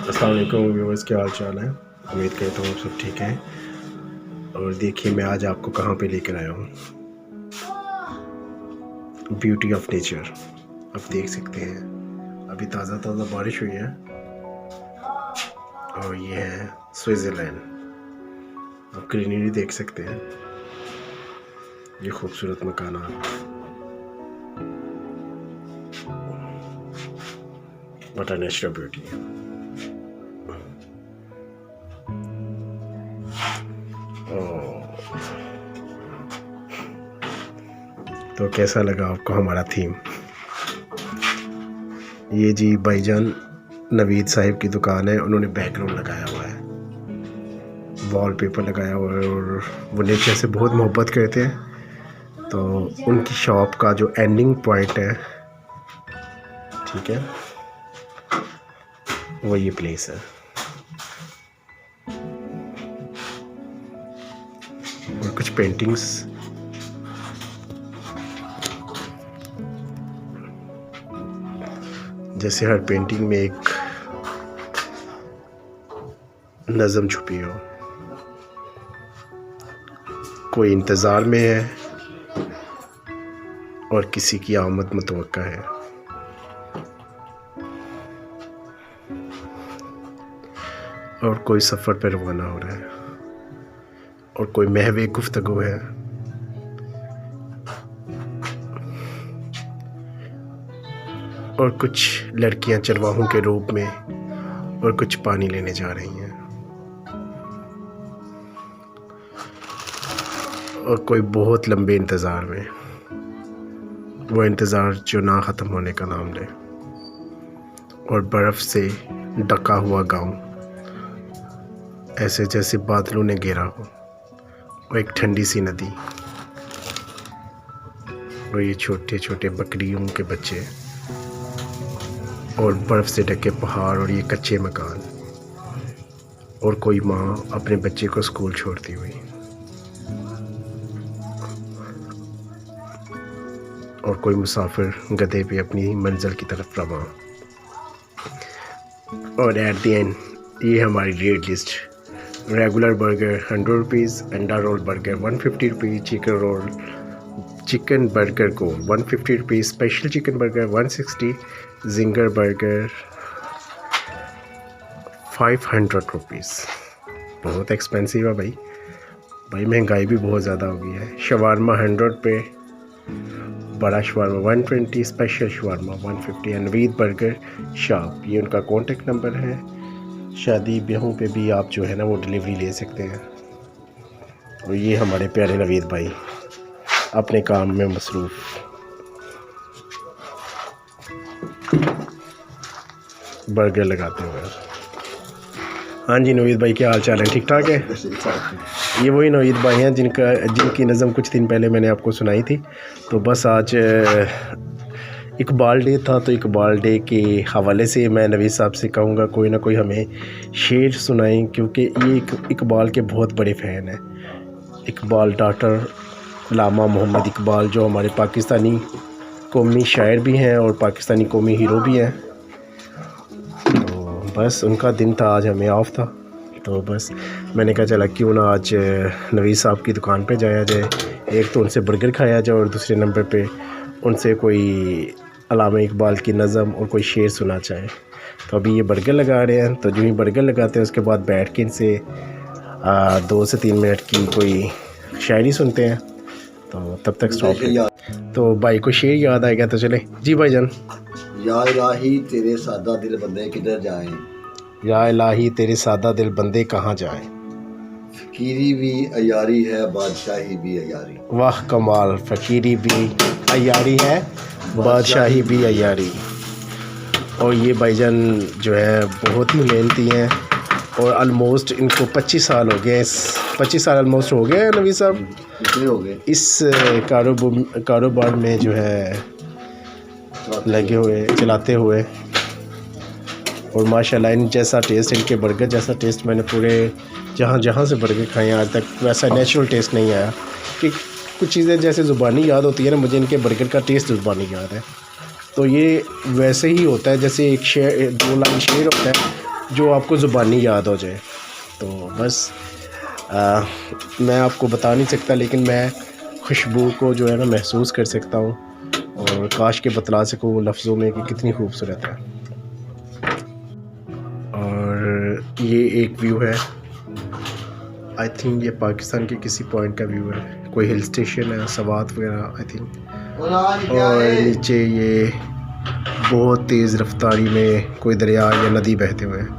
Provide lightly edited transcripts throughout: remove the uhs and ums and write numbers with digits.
अस्सलाम वालेकुम व्यूअर्स, क्या हाल चाल है। उम्मीद करता हूँ आप सब ठीक हैं। और देखिए मैं आज आपको कहाँ पे लेकर आया हूँ। ब्यूटी ऑफ नेचर आप देख सकते हैं। अभी ताज़ा ताज़ा बारिश हुई है और ये है स्विट्ज़रलैंड। आप ग्रीनरी देख सकते हैं, ये खूबसूरत मकानात। What a natural beauty. तो कैसा लगा आपको हमारा थीम। ये जी भाईजान नवीद साहिब की दुकान है, उन्होंने बैकग्राउंड लगाया हुआ है, वॉलपेपर लगाया हुआ है और वो नेचर से बहुत मोहब्बत करते हैं। तो उनकी शॉप का जो एंडिंग पॉइंट है, ठीक है, वो ये प्लेस है। और कुछ पेंटिंग्स जैसे हर पेंटिंग में एक नज़म छुपी हो, कोई इंतज़ार में है और किसी की आमद मुतवक्का है। और कोई सफ़र पर रवाना हो रहा है और कोई महवे गुफ्तगू है। और कुछ लड़कियां चरवाहों के रूप में और कुछ पानी लेने जा रही हैं। और कोई बहुत लंबे इंतज़ार में, वो इंतज़ार जो ना ख़त्म होने का नाम ले। और बर्फ़ से ढका हुआ गांव, ऐसे जैसे बादलों ने घेरा हो। और एक ठंडी सी नदी और ये छोटे छोटे बकरियों के बच्चे और बर्फ़ से ढके पहाड़ और ये कच्चे मकान। और कोई माँ अपने बच्चे को स्कूल छोड़ती हुई। और कोई मुसाफिर गधे पे अपनी मंजिल की तरफ रवां। और एट द एंड ये हमारी rate list. Regular burger 100 rupees, अंडा roll burger 150 rupees, chicken burger को 150 rupees, special chicken burger 160, zinger burger 500 rupees. बहुत एक्सपेंसिव है भाई महंगाई भी बहुत ज़्यादा हो गई है। शवारमा 100 पे, बड़ा shawarma 120, special shawarma 150। Naveed burger shop, ये उनका कॉन्टेक्ट नंबर है। शादी ब्याहों पे भी आप जो है ना वो डिलीवरी ले सकते हैं। और ये हमारे प्यारे नवीद भाई अपने काम में मसरूफ़। बर्गर लगाते हुए। हाँ जी नवीद भाई, क्या हाल चाल है? ठीक ठाक है। ये वही नवीद भाई हैं जिनकी नज़म कुछ दिन पहले मैंने आपको सुनाई थी। तो बस आज इकबाल डे था, तो इकबाल डे के हवाले से मैं नवीद साहब से कहूँगा कोई ना कोई हमें शेर सुनाएं, क्योंकि ये इकबाल के बहुत बड़े फ़ैन हैं। इकबाल डॉक्टर अल्लामा मोहम्मद इकबाल, जो हमारे पाकिस्तानी कौमी शायर भी हैं और पाकिस्तानी कौमी हीरो भी हैं। तो बस उनका दिन था, आज हमें ऑफ था, तो बस मैंने कहा चला क्यों ना आज नवीद साहब की दुकान पे जाया जाए। एक तो उनसे बर्गर खाया जाए और दूसरे नंबर पे उनसे कोई अल्लामा इकबाल की नज़म और कोई शेर सुना चाहे। तो अभी ये बर्गर लगा रहे हैं, तो जो ही बर्गर लगाते हैं उसके बाद बैठ के इनसे 2 से 3 मिनट की कोई शायरी सुनते हैं। तो तब तक स्टॉप। तो भाई को शेर याद आएगा, तो चले जी भाईजान। या इलाही तेरे सादा दिल बंदे किधर जाएं, या इलाही तेरे सादा दिल बंदे कहाँ जाएं। फकीरी भी अयारी है, बादशाही भी अयारी। वाह कमाल, फ़कीरी भी अयारी है, बादशाही भी अयारी। और ये भाईजान जो है बहुत ही मेहनती हैं और ऑलमोस्ट इनको 25 साल हो गए। 25 साल ऑलमोस्ट हो गए नवीद साहब, कितने हो गए इस कारोबार में जो है लगे हुए, चलाते हुए। और माशाल्लाह इन जैसा टेस्ट, इनके बर्गर जैसा टेस्ट मैंने पूरे जहाँ से बर्गर खाए आज तक वैसा नेचुरल टेस्ट नहीं आया। कि कुछ चीज़ें जैसे ज़ुबानी याद होती है ना, मुझे इनके बर्गर का टेस्ट ज़ुबानी याद है। तो ये वैसे ही होता है जैसे एक शेर, 2 लाइन शेर होता है, जो आपको ज़ुबानी याद हो जाए। तो बस मैं आपको बता नहीं सकता, लेकिन मैं खुशबू को जो है ना महसूस कर सकता हूँ, और काश के बतला सकूँ लफ्ज़ों में कि कितनी खूबसूरत है। और ये एक व्यू है, आई थिंक ये पाकिस्तान के किसी पॉइंट का व्यू है, कोई हिल स्टेशन है, सवात वगैरह आई थिंक। और नीचे ये बहुत तेज़ रफ्तारी में कोई दरिया या नदी बहते हुए हैं,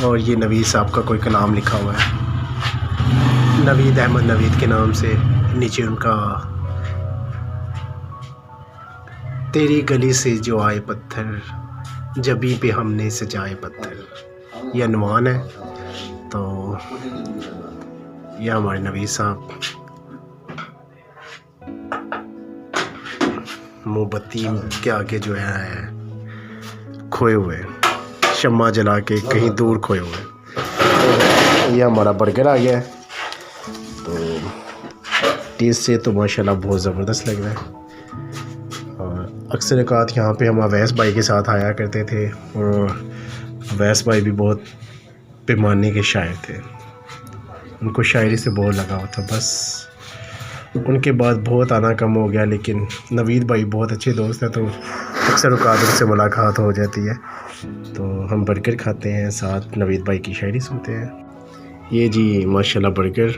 और ये नवीद साहब का कोई कलाम लिखा हुआ है, नवीद अहमद नवीद के नाम से। नीचे उनका तेरी गली से जो आए पत्थर, जबी पे हमने सजाए पत्थर, यह अनवान है। तो यह हमारे नवीद साहब मोमबत्ती के आगे जो है खोए हुए, शम्मा जला के कहीं दूर खोए हुए। यह हमारा बर्गर आ गया है, तो टेस्ट से तो माशाल्लाह बहुत ज़बरदस्त लग रहा है। और अक्सर औक़ात यहाँ पे हम अवैस भाई के साथ आया करते थे, और अवैस भाई भी बहुत पैमाने के शायर थे, उनको शायरी से बहुत लगाव था। बस उनके बाद बहुत आना कम हो गया, लेकिन नवीद भाई बहुत अच्छे दोस्त हैं, तो अक्सर औक़ात उनसे मुलाकात हो जाती है। तो हम बर्गर खाते हैं, साथ नवीद भाई की शायरी सुनते हैं। ये जी माशाल्लाह बर्गर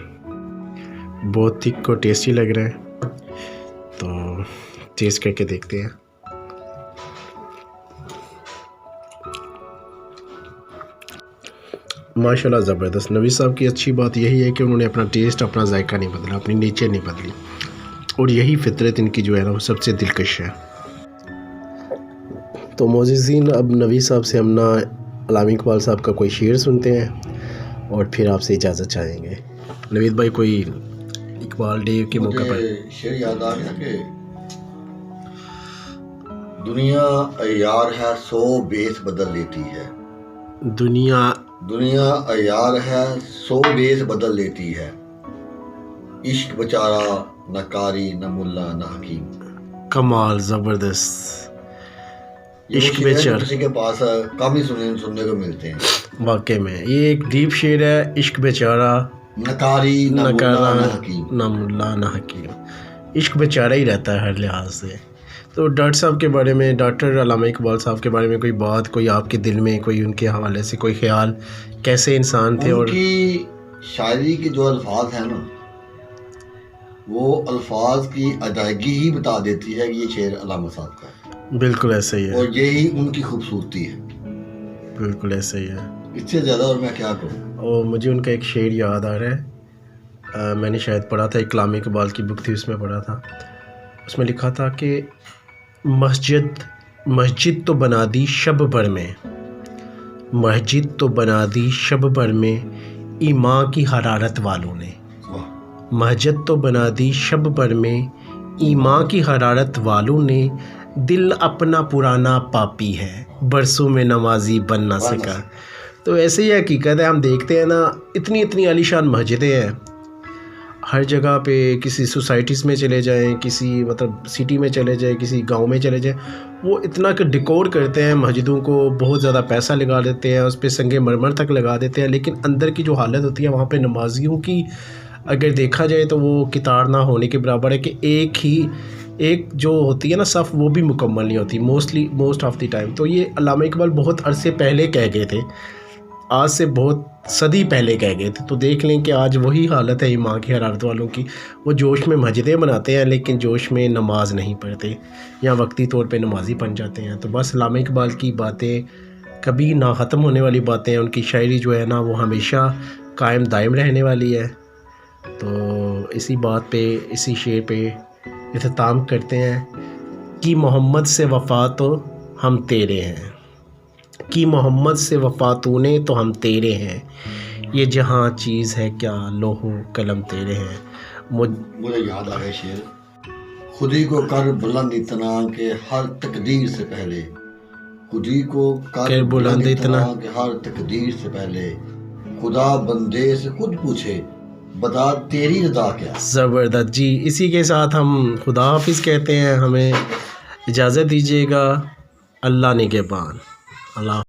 बहुत थिक और टेस्टी लग रहा है, तो टेस्ट करके देखते हैं। माशाल्लाह ज़बरदस्त। नवीद साहब की अच्छी बात यही है कि उन्होंने अपना टेस्ट, अपना जायका नहीं बदला, अपनी नेचर नहीं बदली, और यही फितरत इनकी जो है ना वो सबसे दिलकश है। तो मोअज़्ज़िज़ीन, अब नवीद साहब से हम ना अल्लामा इकबाल साहब का कोई शेर सुनते हैं और फिर आपसे इजाज़त चाहेंगे। नवीद भाई, कोई इकबाल डे के मौके पर शेर याद आ गया कि दुनिया अयार है 100 बेस बदल लेती है। दुनिया अयार है 100 बेस बदल लेती है। इश्क बेचारा न कारी न मुल्ला न हकीम। कमाल, ज़बरदस्त। इश्क बेचारा किसी के पास कम ही सुनने को मिलते हैं। वाकई में ये एक डीप शेर है। इश्क बेचारा न कारी न मुल्ला न हकीम। इश्क बेचारा ही रहता है हर लिहाज से। तो डॉक्टर साहब के बारे में, डॉक्टर अल्लामा इकबाल साहब के बारे में कोई बात, कोई आपके दिल में कोई उनके हवाले से कोई ख्याल, कैसे इंसान थे? और उनकी शायरी के जो अल्फाज हैं ना, वो अल्फाज की अदायगी ही बता देती है कि ये शेर अल्लामा साहब का है। बिल्कुल ऐसा ही है, और यही उनकी खूबसूरती है। बिल्कुल ऐसा ही है। इससे ज़्यादा और मैं क्या करूँ। और मुझे उनका एक शेर याद आ रहा है, मैंने शायद पढ़ा था, अल्लामा इकबाल की बुक थी उसमें पढ़ा था। उसमें लिखा था कि मस्जिद तो बना दी शब भर में, मस्जिद तो बना दी शब भर में ईमान की हरारत वालों ने। मस्जिद तो बना दी शब भर में ईमान की हरारत वालों ने, दिल अपना पुराना पापी है, बरसों में नमाजी बन ना सका। तो ऐसे ही हकीकत है। हम देखते हैं ना, इतनी इतनी आलीशान मस्जिदें हैं हर जगह पे। किसी सोसाइटीज़ में चले जाएं, किसी मतलब सिटी में चले जाएं, किसी गांव में चले जाएं, वो इतना कि डेकोर करते हैं मस्जिदों को, बहुत ज़्यादा पैसा लगा देते हैं, उस पर संगे मरमर तक लगा देते हैं, लेकिन अंदर की जो हालत होती है वहाँ पे नमाजियों की अगर देखा जाए तो वो कितार ना होने के बराबर है। कि एक जो होती है ना सफ़, वो भी मुकम्मल नहीं होती मोस्ट ऑफ द टाइम। तो ये अल्लामा इकबाल बहुत अरसे पहले कह गए थे, आज से बहुत सदी पहले कह गए थे। तो देख लें कि आज वही हालत है ईमान की हरारत वालों की। वो जोश में मस्जिदें बनाते हैं, लेकिन जोश में नमाज नहीं पढ़ते, या वक्ती तौर पे नमाजी बन जाते हैं। तो बस अल्लामा इकबाल की बातें कभी ना ख़त्म होने वाली बातें हैं। उनकी शायरी जो है ना वो हमेशा कायम दायम रहने वाली है। तो इसी बात पे, इसी शेर पे इख्तिताम करते हैं कि मोहम्मद से वफ़ा तो हम तेरे हैं, कि मोहम्मद से वफ़ा तूने तो हम तेरे हैं, ये जहाँ चीज़ है क्या लोहो कलम तेरे हैं। मुझे याद आ गया शेर, खुदी को कर बुलंद इतना के हर तकदीर से पहले, खुदी को कर बुलंद इतना के हर तकदीर से पहले, खुदा बंदे से खुद पूछे बता तेरी रज़ा क्या। ज़बरदस्त जी। इसी के साथ हम खुदा हाफिज़ कहते हैं। हमें इजाज़त दीजिएगा। अल्लाह निगहबान। अल्लाह।